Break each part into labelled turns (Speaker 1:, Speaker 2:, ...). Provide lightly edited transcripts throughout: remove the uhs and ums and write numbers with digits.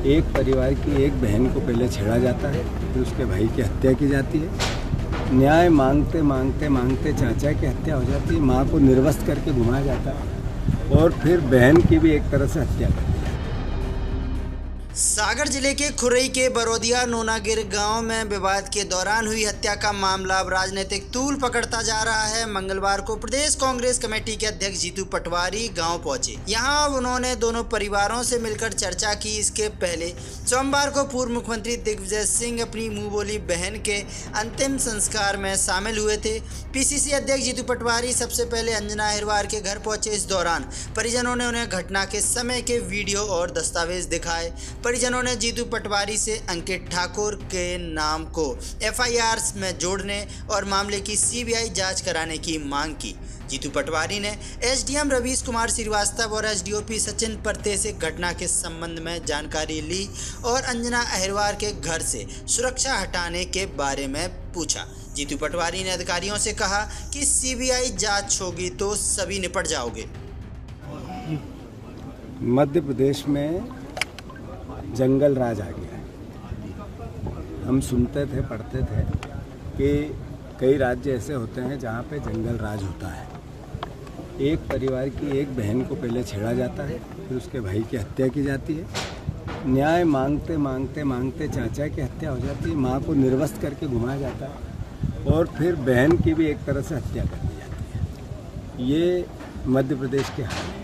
Speaker 1: एक परिवार की एक बहन को पहले छेड़ा जाता है, फिर उसके भाई की हत्या की जाती है। न्याय मांगते मांगते मांगते चाचा की हत्या हो जाती है, माँ को निर्वस्त करके घुमाया जाता है और फिर बहन की भी एक तरह से हत्या कर दी।
Speaker 2: सागर जिले के खुरई के बरोदिया नोनागिर गांव में विवाद के दौरान हुई हत्या का मामला अब राजनीतिक तूल पकड़ता जा रहा है। मंगलवार को प्रदेश कांग्रेस कमेटी के अध्यक्ष जीतू पटवारी गांव पहुंचे। यहां उन्होंने दोनों परिवारों से मिलकर चर्चा की। इसके पहले सोमवार को पूर्व मुख्यमंत्री दिग्विजय सिंह अपनी मुंह बोली बहन के अंतिम संस्कार में शामिल हुए थे। पीसीसी अध्यक्ष जीतू पटवारी सबसे पहले अंजना अहिरवार के घर पहुंचे। इस दौरान परिजनों ने उन्हें घटना के समय के वीडियो और दस्तावेज दिखाए। परिजनों ने जीतू पटवारी से अंकित ठाकुर के नाम को एफआईआर में जोड़ने और मामले की सीबीआई जांच कराने की मांग की। जीतू पटवारी ने एसडीएम रवीश कुमार श्रीवास्तव और एसडीओपी सचिन परते से घटना के संबंध में जानकारी ली और अंजना अहिरवार के घर से सुरक्षा हटाने के बारे में पूछा। जीतू पटवारी ने अधिकारियों से कहा कि सीबीआई जांच होगी तो सभी निपट जाओगे।
Speaker 1: मध्य प्रदेश में जंगल राज आ गया है। हम सुनते थे, पढ़ते थे कि कई राज्य ऐसे होते हैं जहाँ पे जंगल राज होता है। एक परिवार की एक बहन को पहले छेड़ा जाता है, फिर उसके भाई की हत्या की जाती है। न्याय मांगते मांगते मांगते चाचा की हत्या हो जाती है, माँ को निर्वस्त करके घुमाया जाता है और फिर बहन की भी एक तरह से हत्या कर दी जाती है। ये मध्य प्रदेश के हाल है।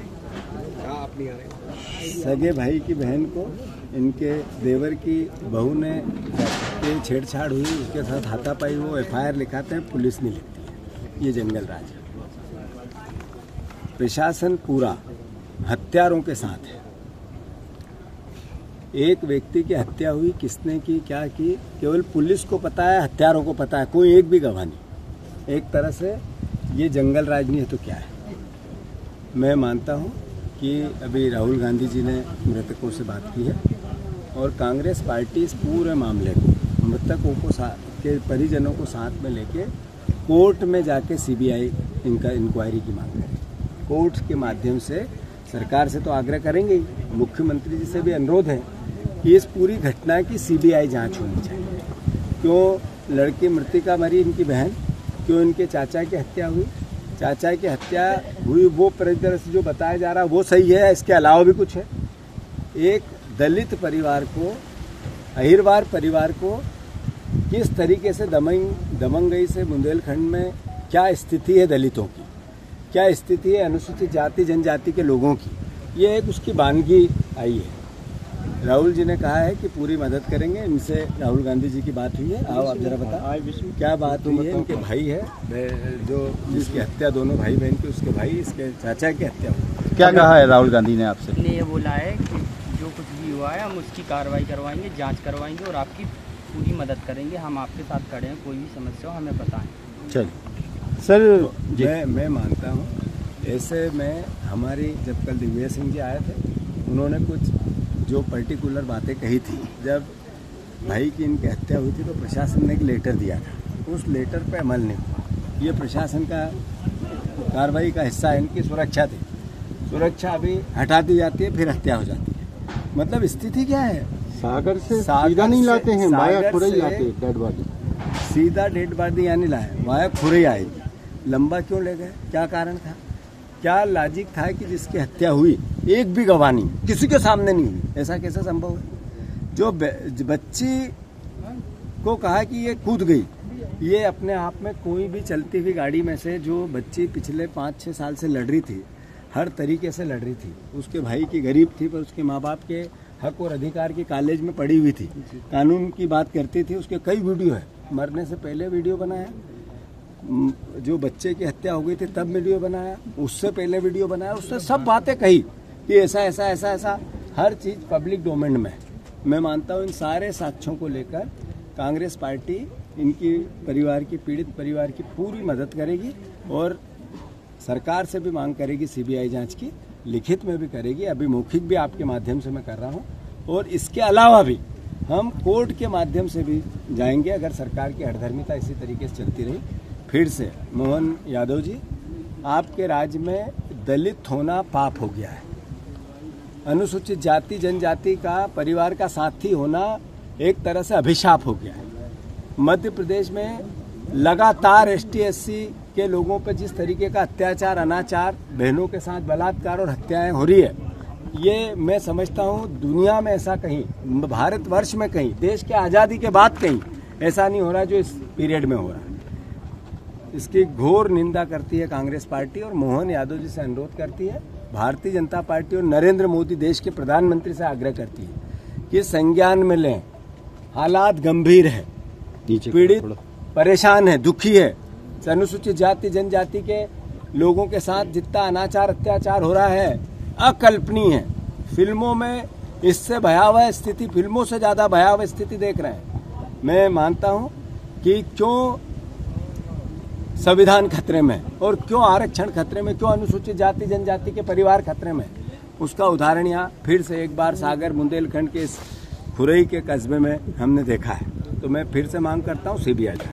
Speaker 1: सगे भाई की बहन को इनके देवर की बहू ने छेड़छाड़ हुई, उसके साथ हाथापाई, वो एफआईआर लिखाते हैं, पुलिस नहीं लिखती है। ये जंगल राज है। प्रशासन पूरा हत्यारों के साथ है। एक व्यक्ति की हत्या हुई, किसने की, क्या की, केवल पुलिस को पता है, हत्यारों को पता है, कोई एक भी गवाह नहीं। एक तरह से ये जंगल राज नहीं है तो क्या है। मैं मानता हूँ कि अभी राहुल गांधी जी ने मृतकों से बात की है और कांग्रेस पार्टी इस पूरे मामले को मृतकों को के परिजनों को साथ में लेके कोर्ट में जाके सीबीआई इनका इंक्वायरी की मांग करेगी। कोर्ट के माध्यम से सरकार से तो आग्रह करेंगे ही, मुख्यमंत्री जी से भी अनुरोध है कि इस पूरी घटना की सीबीआई जांच होनी चाहिए। क्यों लड़की मृतिका मरी, इनकी बहन, क्यों इनके चाचा की हत्या हुई, चाचा की हत्या हुई वो परिदृश्य से जो बताया जा रहा है वो सही है, इसके अलावा भी कुछ है। एक दलित परिवार को, अहिरवार परिवार को किस तरीके से दमंगई से बुंदेलखंड में क्या स्थिति है दलितों की, क्या स्थिति है अनुसूचित जाति जनजाति के लोगों की, ये एक उसकी वानगी आई है। राहुल जी ने कहा है कि पूरी मदद करेंगे। इनसे राहुल गांधी जी की बात हुई है। आओ आप जरा बताओ क्या बात हुई है। इनके भाई है जो जिसकी हत्या, दोनों भाई बहन की, उसके भाई, इसके चाचा की हत्या हुई। क्या कहा है राहुल गांधी ने आपसे?
Speaker 3: ने ये बोला है कि जो कुछ भी हुआ है हम उसकी कार्रवाई करवाएंगे, जांच करवाएंगे और आपकी पूरी मदद करेंगे। हम आपके साथ खड़े हैं, कोई भी समस्या हो हमें बताएं।
Speaker 1: चलिए सर, मैं मानता हूँ ऐसे में हमारी, जब कल दिग्विजय सिंह जी आए थे, उन्होंने कुछ जो पर्टिकुलर बातें कही थी। जब भाई की इनकी हत्या हुई थी तो प्रशासन ने एक लेटर दिया था, उस लेटर पे अमल नहीं हुआ। ये प्रशासन का कार्रवाई का हिस्सा है। इनकी सुरक्षा थी, सुरक्षा अभी हटा दी जाती है, फिर हत्या हो जाती है। मतलब स्थिति क्या है?
Speaker 4: सागर से सीधा नहीं लाते हैं, वाया खुरई लाते हैं डेड बॉडी।
Speaker 1: सीधा डेड बॉडी यहाँ नहीं लाए, वाया खुरई आएगी। लंबा क्यों ले गए? क्या कारण था? क्या लॉजिक था कि जिसकी हत्या हुई एक भी गवाह नहीं, किसी के सामने नहीं हुई? ऐसा कैसे संभव है? जो बच्ची को कहा कि ये कूद गई, ये अपने आप में कोई भी चलती हुई गाड़ी में से जो बच्ची पिछले 5-6 साल से लड़ रही थी, हर तरीके से लड़ रही थी। उसके भाई की गरीब थी पर उसके माँ बाप के हक और अधिकार की कॉलेज में पढ़ी हुई थी, कानून की बात करती थी। उसके कई वीडियो है, मरने से पहले वीडियो बनाया, जो बच्चे की हत्या हो गई थी तब वीडियो बनाया, उससे पहले वीडियो बनाया, उससे सब बातें कही कि ऐसा ऐसा ऐसा ऐसा, हर चीज पब्लिक डोमेन में। मैं मानता हूँ इन सारे साक्ष्यों को लेकर कांग्रेस पार्टी इनकी परिवार की, पीड़ित परिवार की पूरी मदद करेगी और सरकार से भी मांग करेगी सीबीआई जांच की, लिखित में भी करेगी, अभी मौखिक भी आपके माध्यम से मैं कर रहा हूँ, और इसके अलावा भी हम कोर्ट के माध्यम से भी जाएंगे अगर सरकार की हठधर्मिता इसी तरीके से चलती रही। फिर से मोहन यादव जी, आपके राज्य में दलित होना पाप हो गया है। अनुसूचित जाति जनजाति का परिवार का साथी होना एक तरह से अभिशाप हो गया है। मध्य प्रदेश में लगातार एसटी एससी के लोगों पर जिस तरीके का अत्याचार, अनाचार, बहनों के साथ बलात्कार और हत्याएं हो रही है, ये मैं समझता हूँ दुनिया में ऐसा कहीं, भारतवर्ष में कहीं, देश के आज़ादी के बाद कहीं ऐसा नहीं हो रहा जो इस पीरियड में हो रहा है। इसकी घोर निंदा करती है कांग्रेस पार्टी और मोहन यादव जी से अनुरोध करती है। भारतीय जनता पार्टी और नरेंद्र मोदी देश के प्रधानमंत्री से आग्रह करती है कि संज्ञान में लें, हालात गंभीर है, पीड़ित परेशान है, दुखी है। अनुसूचित जाति जनजाति के लोगों के साथ जितना अनाचार अत्याचार हो रहा है अकल्पनीय है। फिल्मों में इससे भयावह स्थिति, फिल्मों से ज्यादा भयावह स्थिति देख रहे हैं। मैं मानता हूं कि क्यों संविधान खतरे में और क्यों आरक्षण खतरे में, क्यों अनुसूचित जाति जनजाति के परिवार खतरे में, उसका उदाहरण यहाँ फिर से एक बार सागर बुंदेलखंड के इस खुरई के कस्बे में हमने देखा है। तो मैं फिर से मांग करता हूँ सीबीआई जाए।